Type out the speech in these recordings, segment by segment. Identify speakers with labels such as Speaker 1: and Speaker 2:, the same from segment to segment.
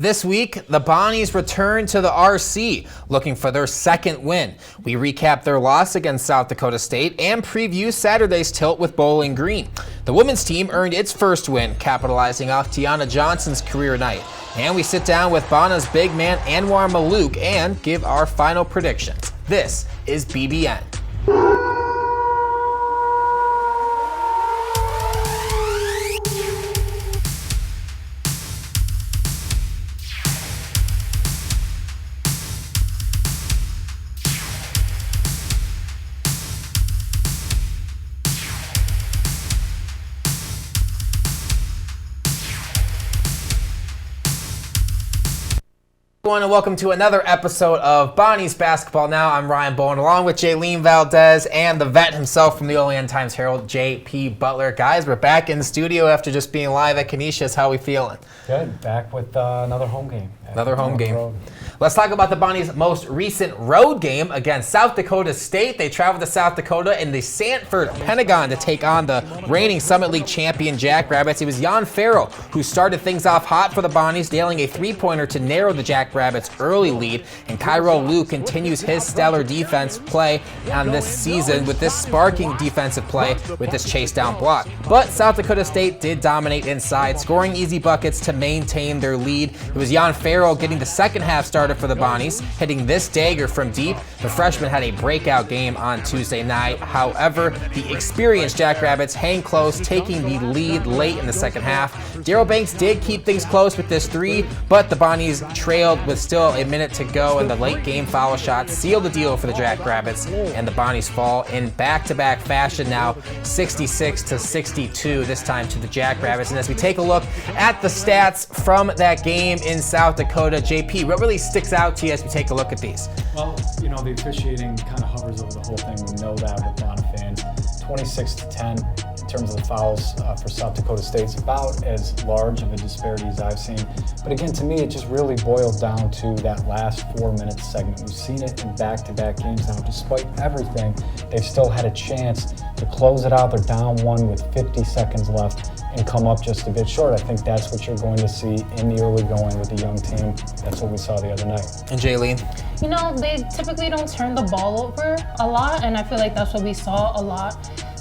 Speaker 1: This week, the Bonnies return to the RC, looking for their second win. We recap their loss against South Dakota State and preview Saturday's tilt with Bowling Green. The women's team earned its first win, capitalizing off Tiana Johnson's career night. And we sit down with Bonna's big man Anouar Mellouk and give our final predictions. This is BBN. And welcome to another episode of Bonnie's Basketball Now. I'm Ryan Bowen, along with Jaylene Valdez and the vet himself from the Olean Times-Herald, J.P. Butler. Guys, we're back in the studio after just being live at Canisius. How are we feeling?
Speaker 2: Good. Back with another home game.
Speaker 1: Another home game. Let's talk about the Bonnies' most recent road game against South Dakota State. They traveled to South Dakota in the Sanford Pentagon to take on the reigning Summit League champion Jackrabbits. It was Jan Farrell who started things off hot for the Bonnies, nailing a three-pointer to narrow the Jackrabbits' early lead. And Cairo Liu continues his stellar defense play on this season with this sparking defensive play with this chase down block. But South Dakota State did dominate inside, scoring easy buckets to maintain their lead. It was Jan Farrell getting the second half started for the Bonnies, hitting this dagger from deep. The freshman had a breakout game on Tuesday night. However, the experienced Jackrabbits hang close, taking the lead late in the second half. Daryl Banks did keep things close with this three, but the Bonnies trailed with still a minute to go, and the late game foul shot sealed the deal for the Jackrabbits, and the Bonnies fall in back-to-back fashion now, 66-62, this time to the Jackrabbits. And as we take a look at the stats from that game in South Dakota, JP, what really sticks out to you as we take a look at these?
Speaker 2: Well, you know, the officiating kind of hovers over the whole thing. We know that with Bonnie fans. 26-10 in terms of the fouls for South Dakota State. It's about as large of a disparity as I've seen. But again, to me, it just really boils down to that last 4-minute segment. We've seen it in back-to-back games now. Despite everything, they've still had a chance to close it out. They're down one with 50 seconds left and come up just a bit short. I think that's what you're going to see in the early going with the young team. That's what we saw the other night.
Speaker 1: And Jaylene?
Speaker 3: You know, they typically don't turn the ball over a lot, and I feel like that's what we saw a lot,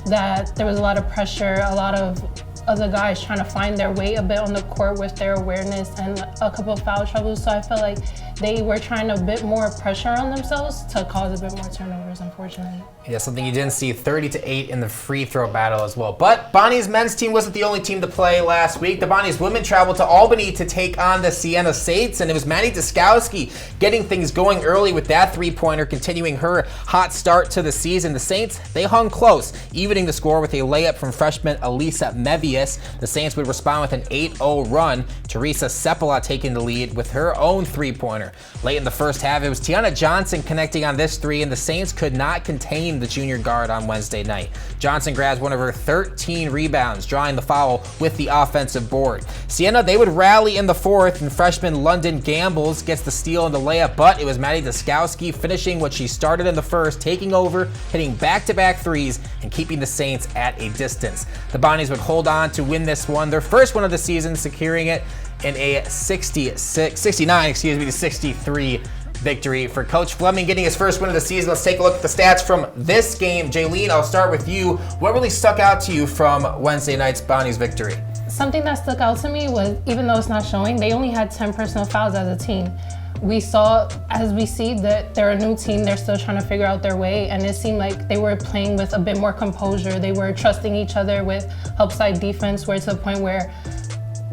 Speaker 3: that there was a lot of pressure, a lot of other guys trying to find their way a bit on the court with their awareness and a couple of foul troubles. So I felt like they were trying a bit more pressure on themselves to cause a bit more turnovers, unfortunately.
Speaker 1: Yeah, something you didn't see, 30-8 in the free throw battle as well. But Bonnie's men's team wasn't the only team to play last week. The Bonnie's women traveled to Albany to take on the Siena Saints, and it was Maddie Deskowski getting things going early with that three-pointer, continuing her hot start to the season. The Saints, they hung close, evening the score with a layup from freshman Elisa Mevius. The Saints would respond with an 8-0 run. Teresa Sepola taking the lead with her own three-pointer. Late in the first half, it was Tiana Johnson connecting on this three, and the Saints could not contain the junior guard on Wednesday night. Johnson grabs one of her 13 rebounds, drawing the foul with the offensive board. Siena, they would rally in the fourth, and freshman London Gambles gets the steal and the layup, but it was Maddie Deskowski finishing what she started in the first, taking over, hitting back-to-back threes, and keeping the Saints at a distance. The Bonnies would hold on to win this one, their first one of the season, securing it in a 69-63 victory for Coach Fleming, getting his first win of the season. Let's take a look at the stats from this game. Jaylene, I'll start with you. What really stuck out to you from Wednesday night's Bonnies victory?
Speaker 3: Something that stuck out to me was, even though it's not showing, they only had 10 personal fouls as a team. We saw, as we see, that they're a new team, they're still trying to figure out their way, and it seemed like they were playing with a bit more composure. They were trusting each other with help side defense, where to the point where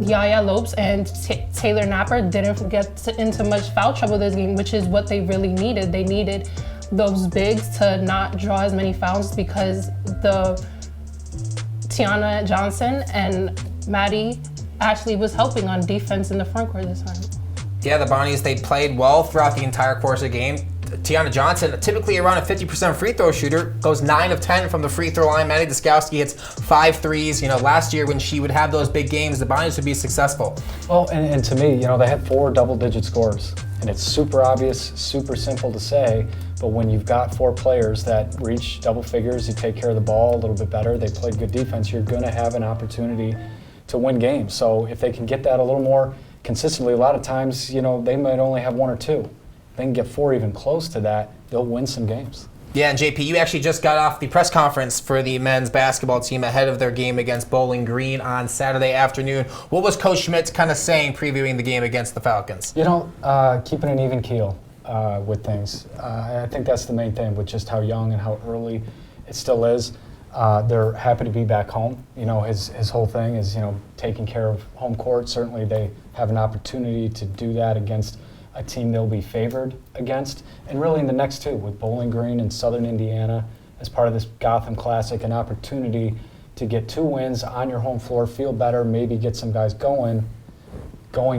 Speaker 3: Yaya Lopes and Taylor Napper didn't get into much foul trouble this game, which is what they really needed. They needed those bigs to not draw as many fouls because the Tiana Johnson and Maddie Ashley was helping on defense in the front court this time.
Speaker 1: Yeah, the Bonnies, they played well throughout the entire course of the game. Tiana Johnson, typically around a 50% free throw shooter, goes 9 of 10 from the free throw line. Maddie Deskowski hits 5 threes. You know, last year when she would have those big games, the Bonnies would be successful.
Speaker 2: Well, and to me, you know, they had 4 double-digit scores. And it's super obvious, super simple to say, but when you've got 4 players that reach double figures, you take care of the ball a little bit better, they played good defense, you're going to have an opportunity to win games. So if they can get that a little more consistently, a lot of times, you know, they might only have 1 or 2. If they can get 4 even close to that, they'll win some games.
Speaker 1: Yeah, and JP, you actually just got off the press conference for the men's basketball team ahead of their game against Bowling Green on Saturday afternoon. What was Coach Schmidt kind of saying previewing the game against the Falcons?
Speaker 2: You know, keeping an even keel with things. I think that's the main thing with just how young and how early it still is. They're happy to be back home. You know, his whole thing is, you know, taking care of home court. Certainly they have an opportunity to do that against a team they'll be favored against. And really in the next 2, with Bowling Green and Southern Indiana as part of this Gotham Classic, an opportunity to get 2 wins on your home floor, feel better, maybe get some guys going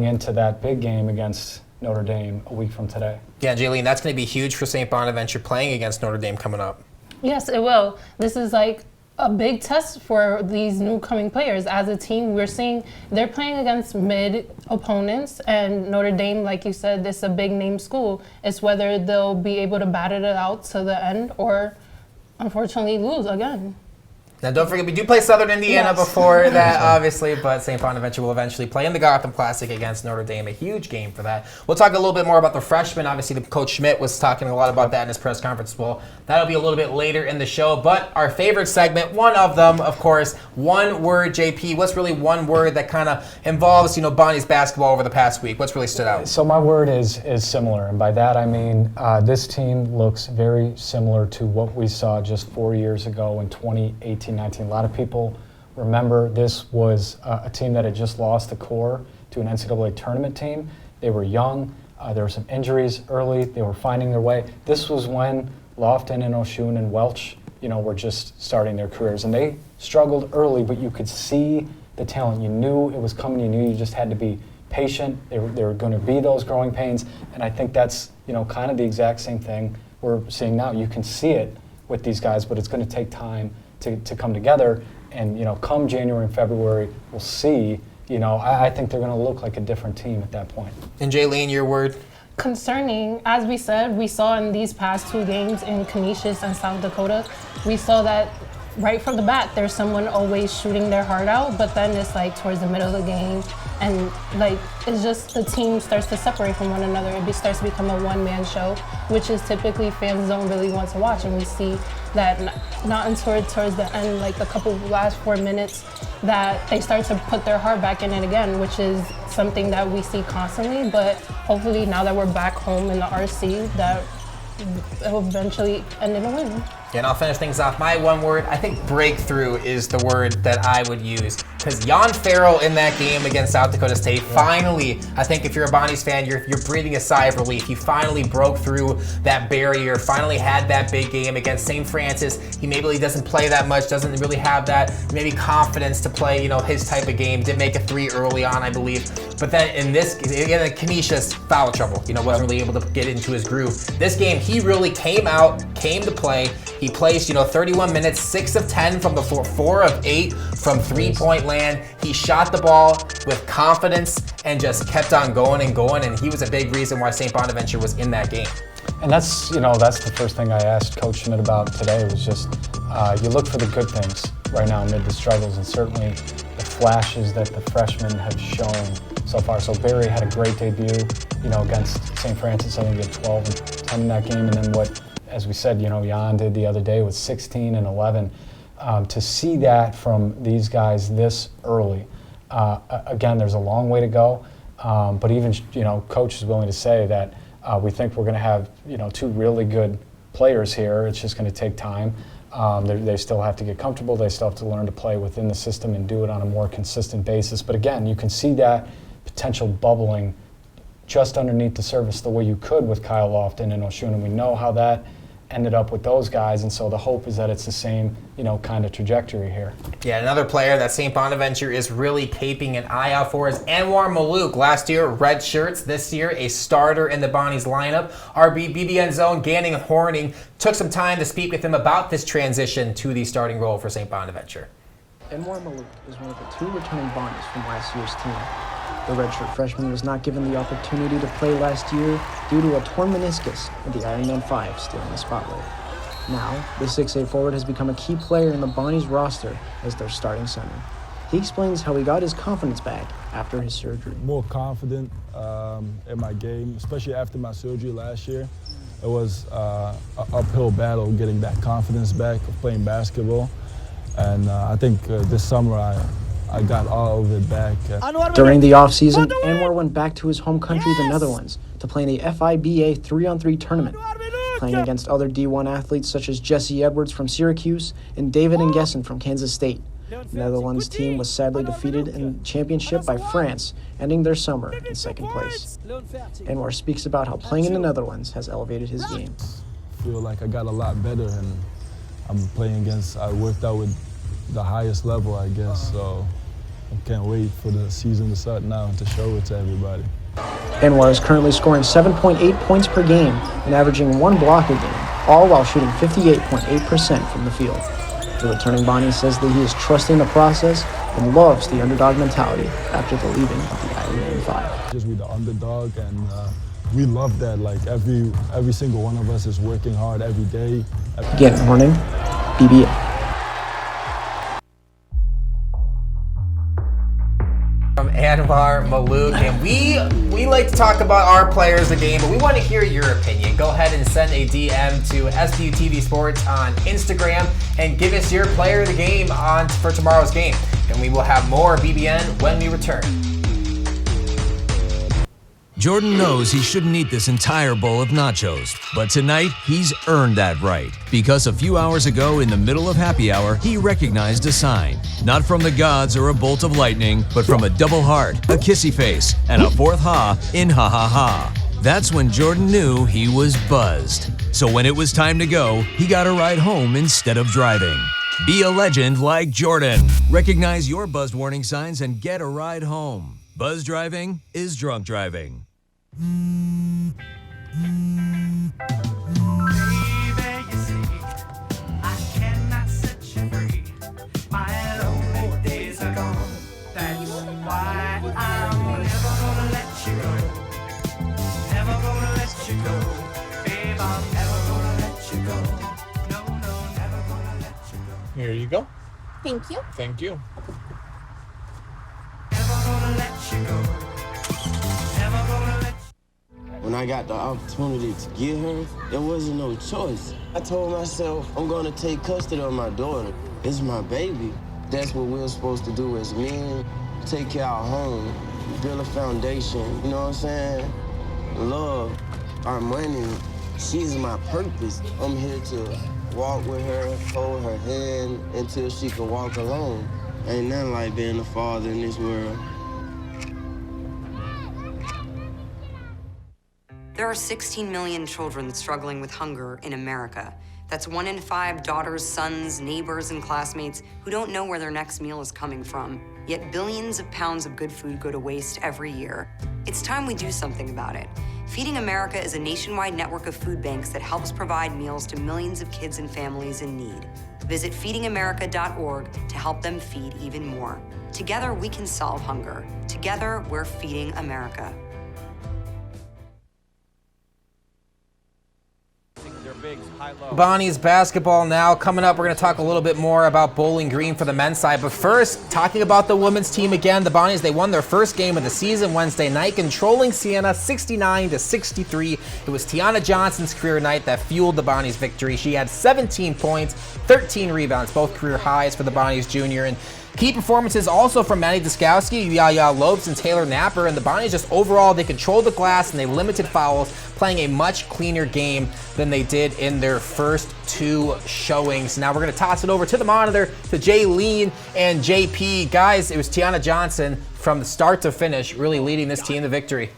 Speaker 2: into that big game against Notre Dame a week from today.
Speaker 1: Yeah, Jaylene, that's going to be huge for St. Bonaventure playing against Notre Dame coming up.
Speaker 3: Yes, it will. This is like a big test for these new coming players. As a team, we're seeing they're playing against mid opponents, and Notre Dame, like you said, this is a big name school. It's whether they'll be able to battle it out to the end or unfortunately lose again.
Speaker 1: Now, don't forget, we do play Southern Indiana
Speaker 3: Yes.
Speaker 1: before that, obviously, but St. Bonaventure will eventually play in the Gotham Classic against Notre Dame, a huge game for that. We'll talk a little bit more about the freshmen. Obviously, the Coach Schmidt was talking a lot about that in his press conference as well. That'll be a little bit later in the show, but our favorite segment, one of them, of course, one word, JP. What's really one word that kind of involves, you know, Bonnie's basketball over the past week? What's really stood out?
Speaker 2: So my word is similar, and by that I mean this team looks very similar to what we saw just 4 years ago in 2018-19. A lot of people remember this was a team that had just lost the core to an NCAA tournament team. They were young. There were some injuries early. They were finding their way. This was when Lofton and Oshun and Welch, you know, were just starting their careers, and they struggled early, but you could see the talent. You knew it was coming. You knew you just had to be patient. There were going to be those growing pains, and I think that's, you know, kind of the exact same thing we're seeing now. You can see it with these guys, but it's going to take time to come together. And, you know, come January and February, we'll see. You know, I think they're going to look like a different team at that point.
Speaker 1: And Jaylene, your word?
Speaker 3: Concerning, as we said, we saw in these past 2 games in Canisius and South Dakota, we saw that right from the bat, there's someone always shooting their heart out, but then it's like towards the middle of the game, and like it's just the team starts to separate from one another. It starts to become a one-man show, which is typically fans don't really want to watch, and we see that not until towards the end, like the couple last 4 minutes, that they start to put their heart back in it again, which is something that we see constantly. But hopefully now that we're back home in the RC, that it will eventually end in a win.
Speaker 1: And I'll finish things off. My one word, I think breakthrough is the word that I would use. Because Jan Farrell in that game against South Dakota State, finally, I think if you're a Bonnie's fan, you're breathing a sigh of relief. He finally broke through that barrier, finally had that big game against St. Francis. He maybe doesn't play that much, doesn't really have that maybe confidence to play, you know, his type of game. Did make a 3 early on, I believe. But then in Canisius, foul trouble. You know, wasn't really able to get into his groove. This game, he really came to play. He placed, 31 minutes, 6 of 10 from the floor, 4 of 8 from three-point land. He shot the ball with confidence and just kept on going, and he was a big reason why St. Bonaventure was in that game.
Speaker 2: And that's the first thing I asked Coach Schmidt about today was just, you look for the good things right now amid the struggles, and certainly the flashes that the freshmen have shown so far. So Barry had a great debut, against St. Francis. I think he had 12 and 10 in that game, and then what, as we said, Jan did the other day with 16 and 11. To see that from these guys this early, again, there's a long way to go, but even, Coach is willing to say that we think we're going to have, 2 really good players here. It's just going to take time. They still have to get comfortable. They still have to learn to play within the system and do it on a more consistent basis. But again, you can see that potential bubbling just underneath the surface the way you could with Kyle Lofton and Oshun, and we know how that ended up with those guys, and so the hope is that it's the same, kind of trajectory here. Yeah,
Speaker 1: another player that St. Bonaventure is really keeping an eye out for is Anouar Mellouk. Last year, red shirts. This year, a starter in the Bonnie's lineup. Our BBN zone, Ganning and Horning, took some time to speak with him about this transition to the starting role for St. Bonaventure.
Speaker 4: Anouar Mellouk is one of the 2 returning Bonnies from last year's team. The redshirt freshman was not given the opportunity to play last year due to a torn meniscus, with the Ironman 5 still in the spotlight. Now, the 6'8" forward has become a key player in the Bonnies roster as their starting center. he explains how he got his confidence back after his surgery.
Speaker 5: More confident in my game, especially after my surgery last year. It was an uphill battle getting that confidence back of playing basketball. And I think this summer I got all of it back.
Speaker 4: During the offseason, Anouar went back to his home country, the Netherlands, to play in the FIBA 3-on-3 tournament, playing against other D1 athletes such as Jesse Edwards from Syracuse and David Nguyen from Kansas State. The Netherlands team was sadly defeated in the championship by France, ending their summer in second place. Anouar speaks about how playing in the Netherlands has elevated his game.
Speaker 5: I feel like I got a lot better, and I'm playing against, I worked out with the highest level, I guess, so I can't wait for the season to start now and to show it to everybody.
Speaker 4: Anouar is currently scoring 7.8 points per game and averaging 1 block a game, all while shooting 58.8% from the field. The returning Bonnie says that he is trusting the process and loves the underdog mentality after the leaving of the Ironman 5.
Speaker 5: Just we're the underdog, and we love that. Like every single one of us is working hard every day.
Speaker 4: Again, morning, BBN.
Speaker 1: From Anouar Mellouk, and we like to talk about our players of the game, but we want to hear your opinion. Go ahead and send a DM to SBU-TV Sports on Instagram and give us your player of the game for tomorrow's game, and we will have more BBN when we return.
Speaker 6: Jordan knows he shouldn't eat this entire bowl of nachos, but tonight he's earned that right. Because a few hours ago in the middle of happy hour, he recognized a sign. Not from the gods or a bolt of lightning, but from a double heart, a kissy face, and a fourth ha in ha ha ha. That's when Jordan knew he was buzzed. So when it was time to go, he got a ride home instead of driving. Be a legend like Jordan. Recognize your buzzed warning signs and get a ride home. Buzz driving is drunk driving.
Speaker 7: Here you go.
Speaker 8: Thank you.
Speaker 7: Thank you.
Speaker 9: When I got the opportunity to get her, there wasn't no choice. I told myself, I'm gonna take custody of my daughter. It's my baby. That's what we're supposed to do as men. Take care of our home, build a foundation, you know what I'm saying? Love, our money, she's my purpose. I'm here to walk with her, hold her hand until she can walk alone. Ain't nothing like being a father in this world.
Speaker 10: There are 16 million children struggling with hunger in America. That's 1 in 5 daughters, sons, neighbors, and classmates who don't know where their next meal is coming from. Yet billions of pounds of good food go to waste every year. It's time we do something about it. Feeding America is a nationwide network of food banks that helps provide meals to millions of kids and families in need. Visit feedingamerica.org to help them feed even more. Together, we can solve hunger. Together, we're feeding America.
Speaker 1: Bonnie's basketball now. Coming up, we're going to talk a little bit more about Bowling Green for the men's side. But first, talking about the women's team again. The Bonnies, they won their first game of the season Wednesday night, controlling Siena 69-63. It was Tiana Johnson's career night that fueled the Bonnies' victory. She had 17 points, 13 rebounds, both career highs for the Bonnies junior. And key performances also from Manny Diskowski, Yaya Lopes, and Taylor Napper. And the Bonnies just overall, they controlled the glass and they limited fouls, playing a much cleaner game than they did in their first 2 showings. Now we're going to toss it over to the monitor to Jaylene and JP. Guys, it was Tiana Johnson from the start to finish really leading this team to victory.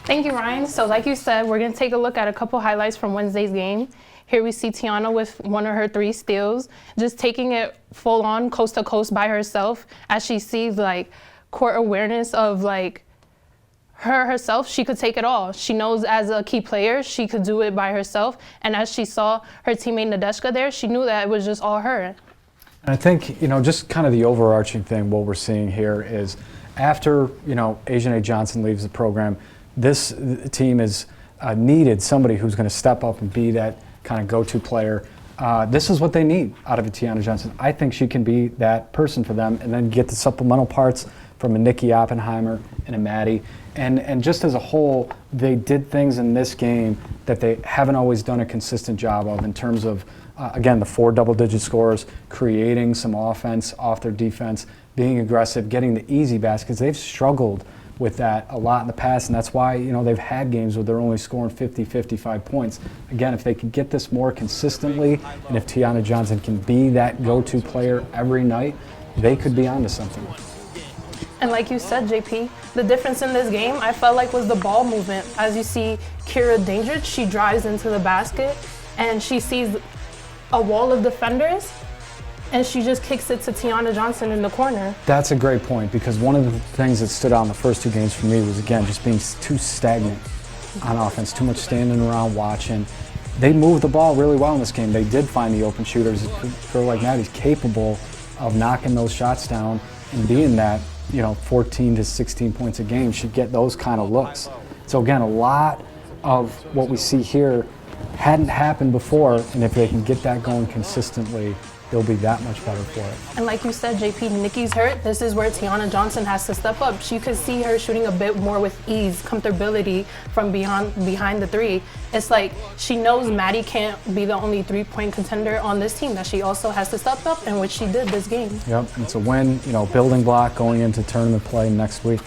Speaker 3: Thank you, Ryan. So like you said, we're going to take a look at a couple highlights from Wednesday's game. Here we see Tiana with one of her 3 steals, just taking it full on coast to coast by herself as she sees like court awareness of like herself. She could take it all. She knows as a key player, she could do it by herself. And as she saw her teammate Nadeshka there, she knew that it was just all her.
Speaker 2: And I think, just kind of the overarching thing, what we're seeing here is after, Asian A. Johnson leaves the program, this team is needed somebody who's going to step up and be that kind of go-to player this is what they need out of a Tiana Johnson. I think she can be that person for them, and then get the supplemental parts from a Nikki Oppenheimer and a Maddie. And just as a whole, they did things in this game that they haven't always done a consistent job of in terms of, again, the 4 double-digit scores, creating some offense off their defense, being aggressive, getting the easy baskets. They've struggled with that a lot in the past, and that's why they've had games where they're only scoring 50, 55 points. Again, if they could get this more consistently, and if Tiana Johnson can be that go-to player every night, they could be onto something.
Speaker 3: And like you said, JP, the difference in this game, I felt like, was the ball movement. As you see Kira Dandridge, she drives into the basket and she sees a wall of defenders and she just kicks it to Tiana Johnson in the corner.
Speaker 2: That's a great point, because one of the things that stood out in the first 2 games for me was, again, just being too stagnant on offense, too much standing around watching. They moved the ball really well in this game. They did find the open shooters. A girl like Maddie's capable of knocking those shots down and being that 14 to 16 points a game, should get those kind of looks. So again, a lot of what we see here hadn't happened before, and if they can get that going consistently, they'll be that much better for it.
Speaker 3: And like you said, JP, Nikki's hurt. This is where Tiana Johnson has to step up. You could see her shooting a bit more with ease, comfortability from behind the 3. It's like she knows Maddie can't be the only 3-point contender on this team, that she also has to step up, and which she did this game.
Speaker 2: Yep, it's a win, building block going into tournament play next week.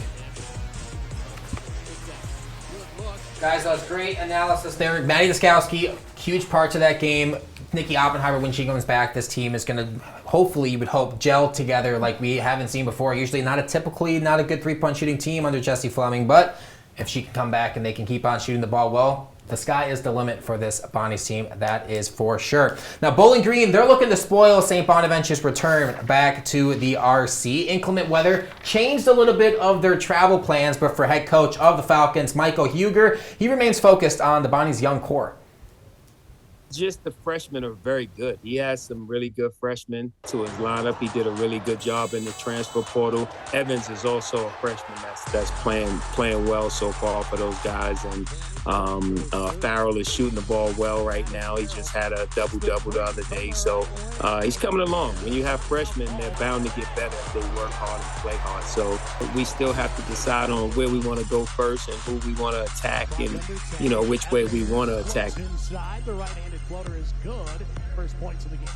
Speaker 1: Guys, that was great analysis there. Maddie Duskowski, huge parts of that game. Nikki Oppenheimer, when she comes back, this team is going to, hopefully, you would hope, gel together like we haven't seen before. Usually not a good 3-point shooting team under Jessie Fleming, but if she can come back and they can keep on shooting the ball well, the sky is the limit for this Bonnie's team, that is for sure. Now, Bowling Green, they're looking to spoil St. Bonaventure's return back to the RC. Inclement weather changed a little bit of their travel plans, but for head coach of the Falcons, Michael Huger, he remains focused on the Bonnie's young core.
Speaker 7: Just the freshmen are very good. He has some really good freshmen to his lineup. He did a really good job in the transfer portal. Evans is also a freshman that's playing well so far for those guys. And Farrell is shooting the ball well right now. He just had a double-double the other day. So he's coming along. When you have freshmen, they're bound to get better if they work hard and play hard. So we still have to decide on where we want to go first and who we want to attack and, which way we want to attack.
Speaker 8: Inside, the right-handed floater is good. First points of the game.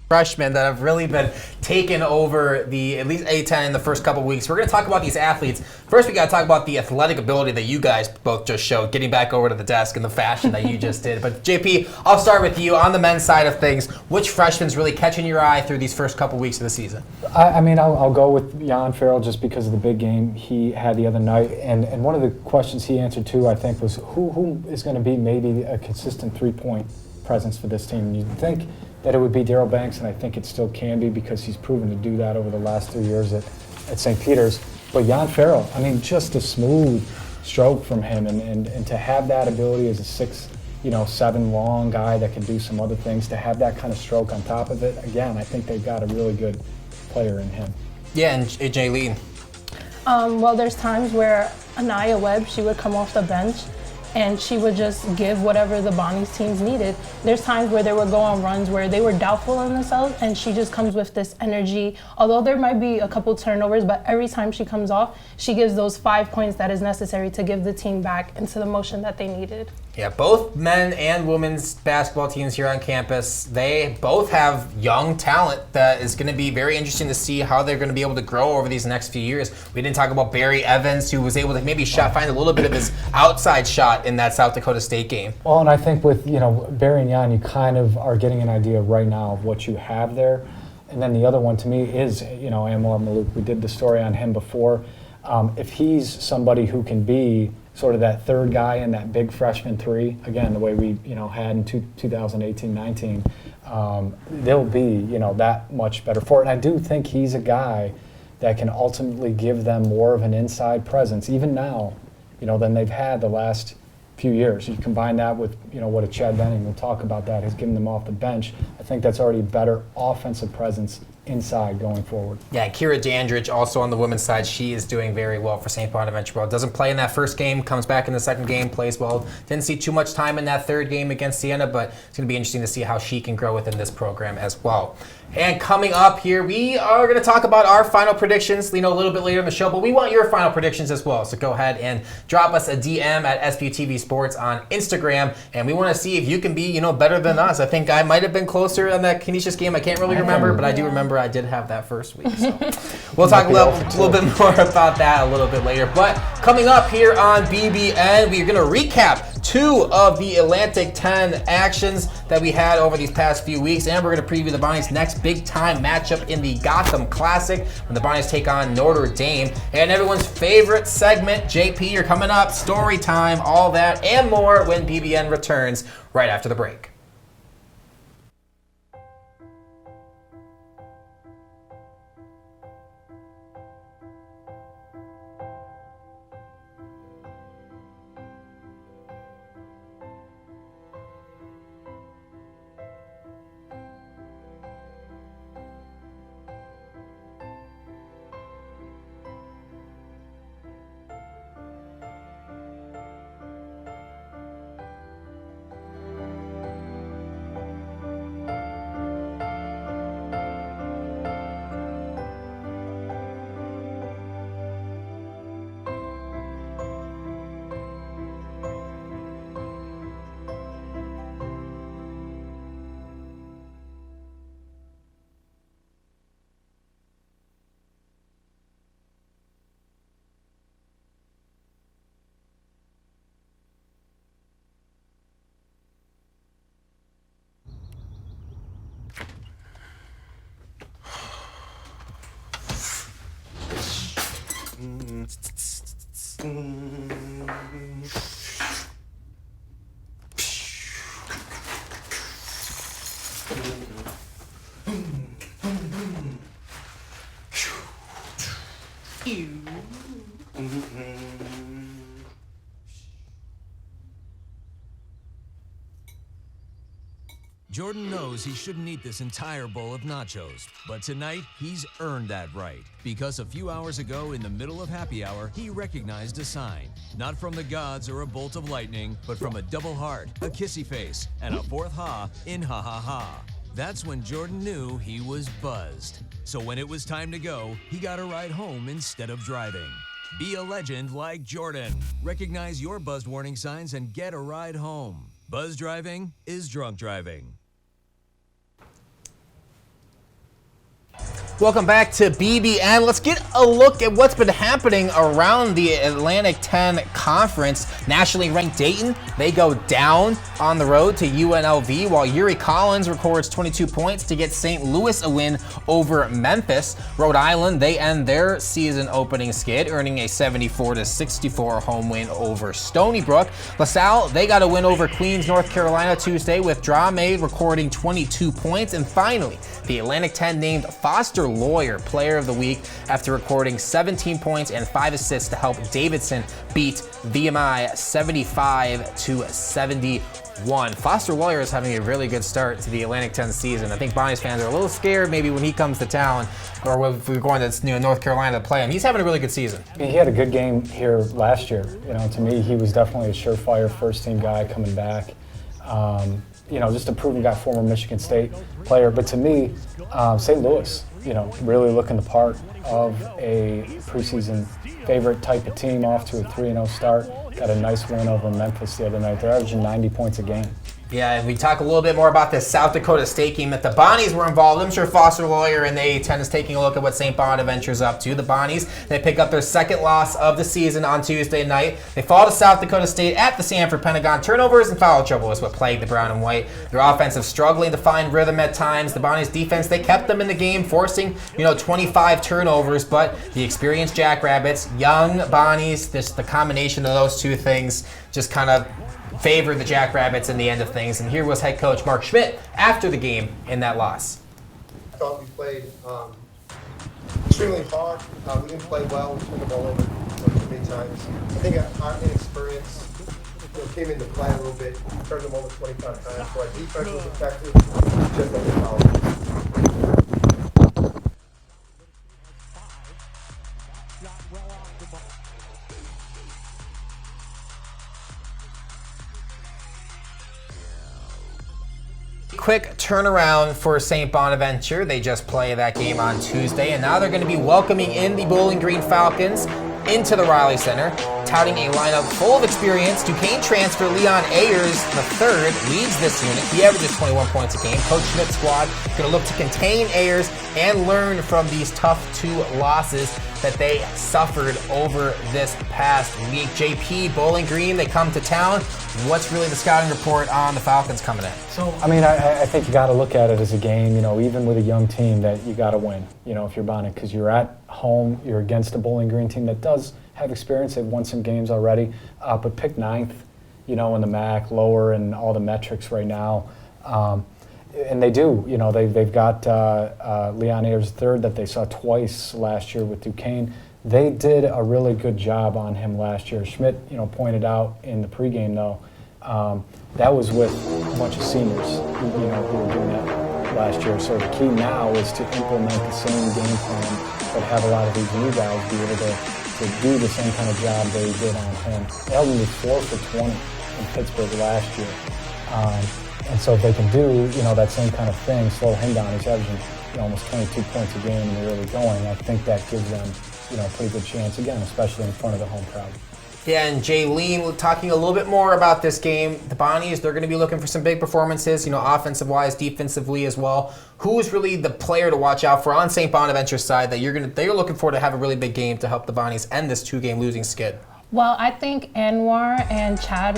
Speaker 1: Freshmen that have really been taking over the at least A10 in the first couple of weeks. We're going to talk about these athletes. First, we got to talk about the athletic ability that you guys both just showed, getting back over to the desk and the fashion that you just did. But JP, I'll start with you on the men's side of things. Which freshman's really catching your eye through these first couple of weeks of the season?
Speaker 2: I'll go with Jan Farrell just because of the big game he had the other night. And one of the questions he answered too, I think, was who is going to be maybe a consistent 3-point presence for this team. You'd think that it would be Daryl Banks, and I think it still can be because he's proven to do that over the last 3 years at St. Peter's. But Jan Farrell, just a smooth stroke from him, and to have that ability as a 6'7" long guy that can do some other things, to have that kind of stroke on top of it, again, I think they've got a really good player in him.
Speaker 1: Yeah, and AJ Lee.
Speaker 3: Well, there's times where Anaya Webb, she would come off the bench and she would just give whatever the Bonnie's teams needed. There's times where they would go on runs where they were doubtful in themselves, and she just comes with this energy. Although there might be a couple turnovers, but every time she comes off, she gives those 5 points that is necessary to give the team back into the motion that they needed.
Speaker 1: Yeah, both men and women's basketball teams here on campus, they both have young talent that is going to be very interesting to see how they're going to be able to grow over these next few years. We didn't talk about Barry Evans, who was able to maybe find a little bit of his outside shot in that South Dakota State game.
Speaker 2: Well, and I think with Barry and Jan, you kind of are getting an idea right now of what you have there. And then the other one to me is, Anouar Mellouk. We did the story on him before. If he's somebody who can be sort of that third guy in that big freshman 3, again, the way we had in 2018-19, they'll be that much better for it. And I do think he's a guy that can ultimately give them more of an inside presence, even now, than they've had the last few years. You combine that with what a Chad Benning, we'll talk about that, has given them off the bench. I think that's already better offensive presence inside going forward.
Speaker 1: Yeah, Kira Dandridge also on the women's side. She is doing very well for St. Bonaventure. Well, doesn't play in that first game, comes back in the second game, plays well. Didn't see too much time in that third game against Siena, but it's going to be interesting to see how she can grow within this program as well. And coming up here, we are going to talk about our final predictions, a little bit later in the show, but we want your final predictions as well. So go ahead and drop us a DM at SBU-TV Sports on Instagram, and we want to see if you can be, better than us. I think I might have been closer on that Canisius game. I can't really remember, but I do remember I did have that first week. So we'll talk a little bit more about that a little bit later. But coming up here on BBN, we're going to recap 2 of the Atlantic 10 actions that we had over these past few weeks, and we're going to preview the Bonnies' next big-time matchup in the Gotham Classic when the Bonnies take on Notre Dame. And everyone's favorite segment, JP, you're coming up, story time, all that and more when BBN returns right after the break.
Speaker 6: Jordan knows he shouldn't eat this entire bowl of nachos, but tonight he's earned that right because a few hours ago in the middle of happy hour, he recognized a sign. Not from the gods or a bolt of lightning, but from a double heart, a kissy face, and a fourth ha in ha ha ha. That's when Jordan knew he was buzzed. So when it was time to go, he got a ride home instead of driving. Be a legend like Jordan. Recognize your buzzed warning signs and get a ride home. Buzz driving is drunk driving.
Speaker 1: Welcome back to BBN. Let's get a look at what's been happening around the Atlantic 10 Conference. Nationally ranked Dayton, they go down on the road to UNLV, while Yuri Collins records 22 points to get St. Louis a win over Memphis. Rhode Island, they end their season opening skid, earning a 74-64 home win over Stony Brook. LaSalle, they got a win over Queens, North Carolina Tuesday, with Drame recording 22 points. And finally, the Atlantic 10 named Foster Lawyer Player of the Week after recording 17 points and 5 assists to help Davidson beat VMI 75-71. Foster Lawyer is having a really good start to the Atlantic 10 season. I think Bonnies fans are a little scared maybe when he comes to town, or if we're going to North Carolina to play him. He's having a really good season.
Speaker 2: He had a good game here last year. To me, he was definitely a surefire first-team guy coming back. Just a proven guy, former Michigan State player. But to me, St. Louis, really looking the part of a preseason favorite type of team, off to a 3-0 start. Got a nice win over Memphis the other night. They're averaging 90 points a game.
Speaker 1: Yeah, and we talk a little bit more about this South Dakota State game that the Bonnies were involved. I'm sure Foster Lawyer and the A-10 is taking a look at what St. Bonaventure's up to. The Bonnies, they pick up their second loss of the season on Tuesday night. They fall to South Dakota State at the Sanford Pentagon. Turnovers and foul trouble is what plagued the brown and white. Their offensive struggling to find rhythm at times. The Bonnies defense, they kept them in the game, forcing 25 turnovers, but the experienced Jackrabbits, young Bonnies, the combination of those two things just kind of favored the Jackrabbits in the end of things. And here was head coach Mark Schmidt after the game in that loss.
Speaker 11: I thought we played extremely hard. We didn't play well. We turned the ball over too many times. I think our inexperience came into play a little bit. We turned them over 25 times. So our defense was effective, just like the
Speaker 1: quick turnaround for St. Bonaventure. They just played that game on Tuesday, and now they're going to be welcoming in the Bowling Green Falcons into the Riley Center, touting a lineup full of experience. Duquesne transfer Leon Ayers III leads this unit. He averages 21 points a game. Coach Schmidt's squad going to look to contain Ayers and learn from these tough 2 losses that they suffered over this past week. JP, Bowling Green, they come to town. What's really the scouting report on the Falcons coming in?
Speaker 2: So, I mean, I think you got to look at it as a game, you know, even with a young team, that you got to win, you know, if you're Bonnet, because you're at home, you're against a Bowling Green team that does have experience. They've won some games already, but picked 9th, you know, in the MAC, lower in all the metrics right now. And they do, you know, they've got Leon Ayers III that they saw twice last year with Duquesne. They did a really good job on him last year. Schmidt, you know, pointed out in the pregame, though, that was with a bunch of seniors, you know, who were doing that last year. So the key now is to implement the same game plan, but have a lot of these new guys be able to do the same kind of job they did on him. Eldon was 4 for 20 in Pittsburgh last year. And so if they can do, you know, that same kind of thing, slow him down, he's averaging, you know, almost 22 points a game and they're really going, I think that gives them, you know, a pretty good chance, again, especially in front of the home crowd.
Speaker 1: Yeah, and Jaylene, talking a little bit more about this game, the Bonnies, they're going to be looking for some big performances, you know, offensive-wise, defensively as well. Who's really the player to watch out for on St. Bonaventure's side that they're looking for to have a really big game to help the Bonnies end this 2-game losing skid?
Speaker 3: Well, I think Anouar and Chad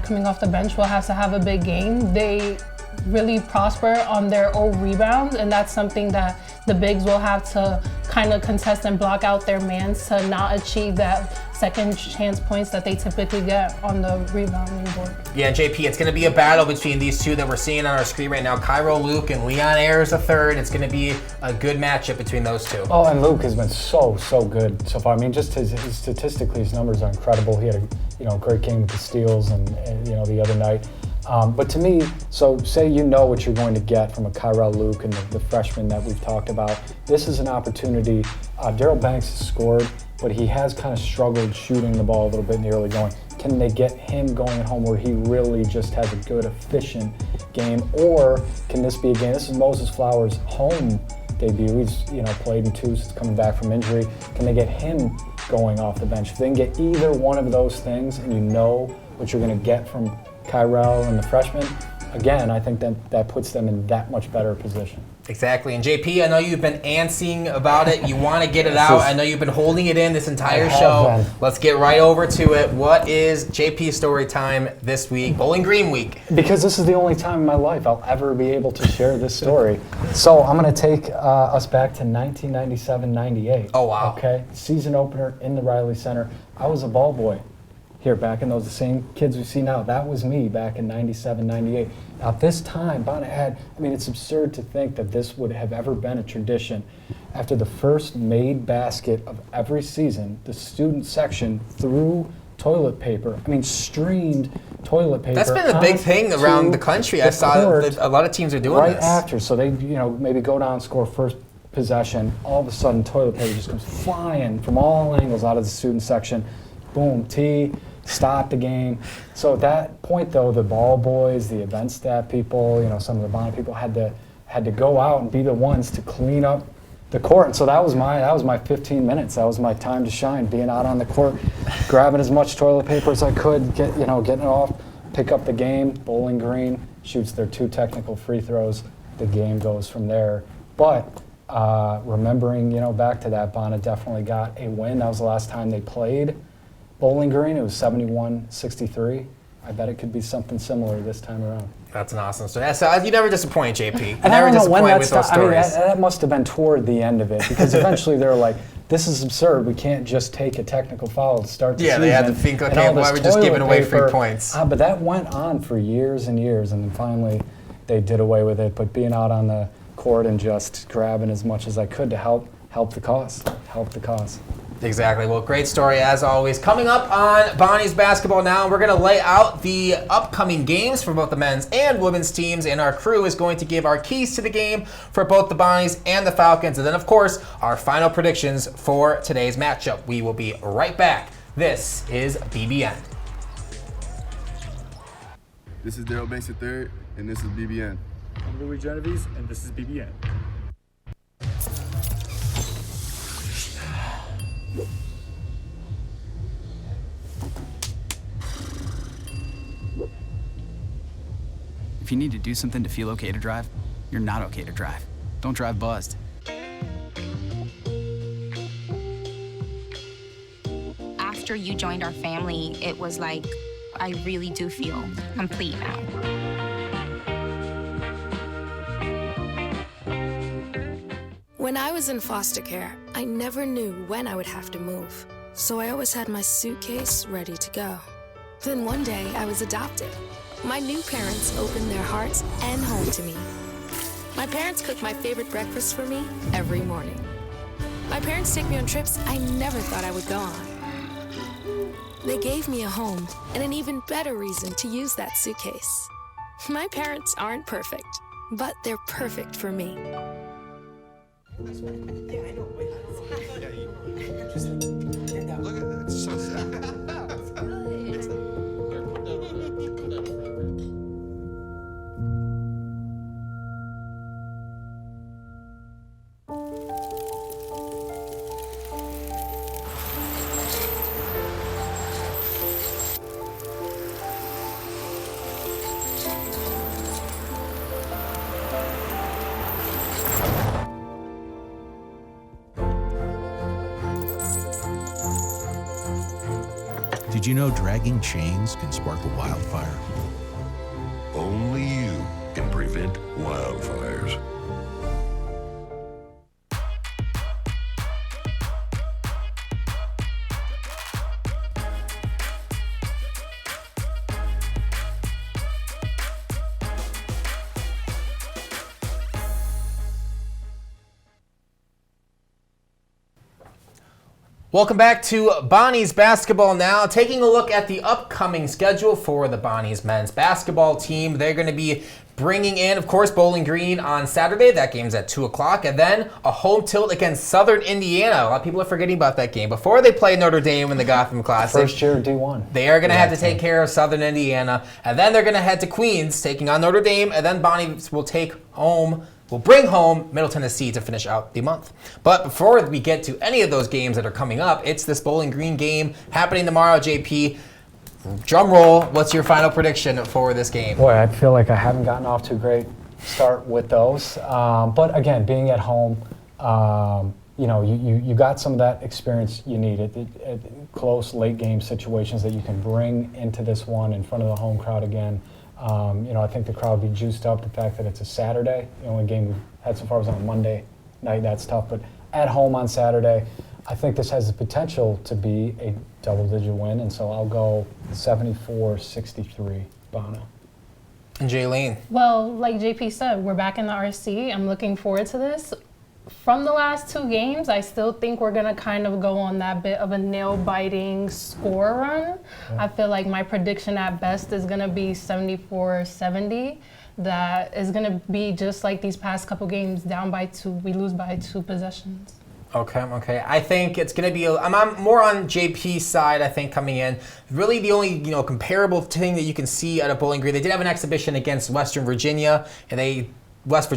Speaker 3: coming off the bench will have to have a big game. They really prosper on their own rebounds, and that's something that the bigs will have to kind of contest and block out their mans to not achieve that second chance points that they typically get on the rebounding board.
Speaker 1: Yeah, and JP, it's going to be a battle between these two that we're seeing on our screen right now, Cairo Luke and Leon Ayers III. It's going to be a good matchup between those two.
Speaker 2: Oh, and Luke has been so good so far. I mean, just statistically, his numbers are incredible. He had a great game with the steals and you know, the other night. But to me, so say you know what you're going to get from a Cairo Luke and the freshman that we've talked about. This is an opportunity. Daryl Banks has scored, but he has kind of struggled shooting the ball a little bit in the early going. Can they get him going at home where he really just has a good, efficient game? Or can this be a game? This is Moses Flowers' home debut. He's played in 2 since coming back from injury. Can they get him going off the bench? If they can get either one of those things and you know what you're going to get from Cairo and the freshman, again, I think that puts them in that much better position.
Speaker 1: Exactly. And JP, I know you've been antsing about it. You want to get it out. I know you've been holding it in this entire show. Let's get right over to it. What is JP story time this week, Bowling Green week?
Speaker 2: Because this is the only time in my life I'll ever be able to share this story. So I'm going to take us back to 1997-98.
Speaker 1: Oh, wow.
Speaker 2: Okay. Season opener in the Riley Center. I was a ball boy here back in those, the same kids we see now. That was me back in 97-98. Now this time, Bonnet had, it's absurd to think that this would have ever been a tradition. After the first made basket of every season, the student section threw toilet paper, streamed toilet paper.
Speaker 1: That's been a big thing around the country. I saw that a lot of teams are doing
Speaker 2: right
Speaker 1: this.
Speaker 2: Right after, so they maybe go down and score first possession, all of a sudden toilet paper just comes flying from all angles out of the student section. Boom, T, stop the game. So at that point, though, the ball boys, the event staff people, some of the Bonnet people had to go out and be the ones to clean up the court. And so that was my 15 minutes. That was my time to shine, being out on the court, grabbing as much toilet paper as I could, getting it off, pick up the game. Bowling Green shoots their 2 technical free throws. The game goes from there. But remembering, back to that, Bonnet definitely got a win. That was the last time they played Bowling Green. It was 71-63. I bet it could be something similar this time around.
Speaker 1: That's an awesome story. So you never disappoint, JP. You
Speaker 2: and I
Speaker 1: never
Speaker 2: don't know when
Speaker 1: disappoint
Speaker 2: that
Speaker 1: with those stories.
Speaker 2: that must have been toward the end of it, because eventually they were like, this is absurd. We can't just take a technical foul to start the season.
Speaker 1: Yeah, they had to think, okay, why are we just giving away free points?
Speaker 2: But that went on for years and years, and then finally they did away with it. But being out on the court and just grabbing as much as I could to help the cause.
Speaker 1: Exactly. Well, great story as always. Coming up on Bonnie's basketball now, we're going to lay out the upcoming games for both the men's and women's teams, and our crew is going to give our keys to the game for both the Bonnies and the Falcons, and then, of course, our final predictions for today's matchup. We will be right back. This is BBN.
Speaker 12: This is Daryl Banks III, and this is BBN. I'm Louis Genovese, and this is BBN.
Speaker 13: If you need to do something to feel okay to drive, you're not okay to drive. Don't drive buzzed.
Speaker 14: After you joined our family, it was like, I really do feel complete now.
Speaker 15: When I was in foster care, I never knew when I would have to move. So I always had my suitcase ready to go. Then one day, I was adopted. My new parents opened their hearts and home to me. My parents cook my favorite breakfast for me every morning. My parents take me on trips I never thought I would go on. They gave me a home and an even better reason to use that suitcase. My parents aren't perfect, but they're perfect for me.
Speaker 16: Yeah, I know. Look at that. It's so sad.
Speaker 17: Did you know dragging chains can spark a wildfire?
Speaker 18: Only you can prevent wildfires.
Speaker 1: Welcome back to Bonnie's Basketball Now. Taking a look at the upcoming schedule for the Bonnie's men's basketball team. They're going to be bringing in, of course, Bowling Green on Saturday. That game's at 2 o'clock. And then a home tilt against Southern Indiana. A lot of people are forgetting about that game. Before they play Notre Dame in the Gotham Classic.
Speaker 2: First year D1.
Speaker 1: They are going to have to take care of Southern Indiana. And then they're going to head to Queens, taking on Notre Dame. And then Bonnie will bring home Middle Tennessee to finish out the month. But before we get to any of those games that are coming up, it's this Bowling Green game happening tomorrow. JP, drum roll, what's your final prediction for this game?
Speaker 2: Boy, I feel like I haven't gotten off to a great start with those. But again, being at home, you got some of that experience you need at close late game situations that you can bring into this one in front of the home crowd again. I think the crowd will be juiced up. The fact that it's a Saturday, the only game we've had so far was on a Monday night, that's tough. But at home on Saturday, I think this has the potential to be a double-digit win, and so I'll go 74-63, Bono.
Speaker 1: And Jaylene?
Speaker 3: Well, like JP said, we're back in the RC. I'm looking forward to this. From the last two games, I still think we're going to kind of go on that bit of a nail-biting score run. Yeah. I feel like my prediction at best is going to be 74-70. That is going to be just like these past couple games, down by 2. We lose by 2 possessions.
Speaker 1: Okay. I think it's going to be, I'm more on JP's side, I think, coming in. Really the only, comparable thing that you can see out of Bowling Green, they did have an exhibition against West Virginia, they lost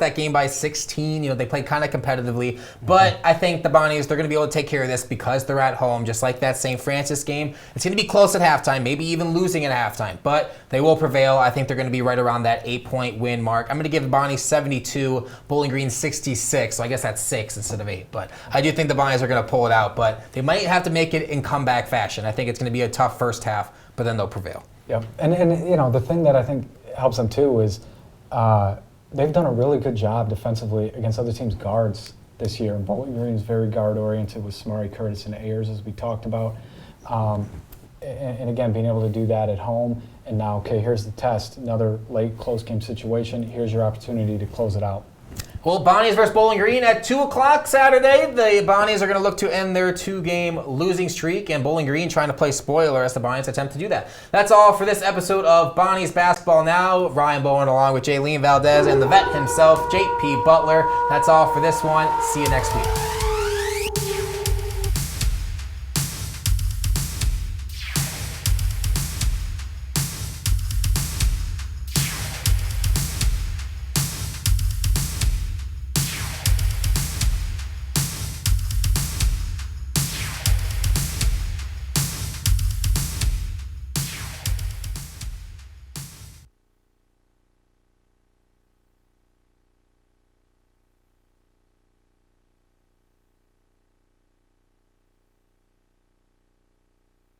Speaker 1: that game by 16. They played kind of competitively. But I think the Bonnies, they're going to be able to take care of this because they're at home, just like that St. Francis game. It's going to be close at halftime, maybe even losing at halftime. But they will prevail. I think they're going to be right around that 8-point win mark. I'm going to give the Bonnies 72, Bowling Green 66. So I guess that's 6 instead of 8. But I do think the Bonnies are going to pull it out. But they might have to make it in comeback fashion. I think it's going to be a tough first half, but then they'll prevail.
Speaker 2: Yep. And the thing that I think helps them too is they've done a really good job defensively against other teams' guards this year. Bowling Green is very guard-oriented with Samari Curtis and Ayers, as we talked about. And again, being able to do that at home. And now, okay, here's the test. Another late close game situation. Here's your opportunity to close it out.
Speaker 1: Well, Bonnies versus Bowling Green at 2 o'clock Saturday. The Bonnies are going to look to end their 2-game losing streak, and Bowling Green trying to play spoiler as the Bonnies attempt to do that. That's all for this episode of Bonnies Basketball Now. Ryan Bowen along with Jaylene Valdez and the vet himself, JP Butler. That's all for this one. See you next week.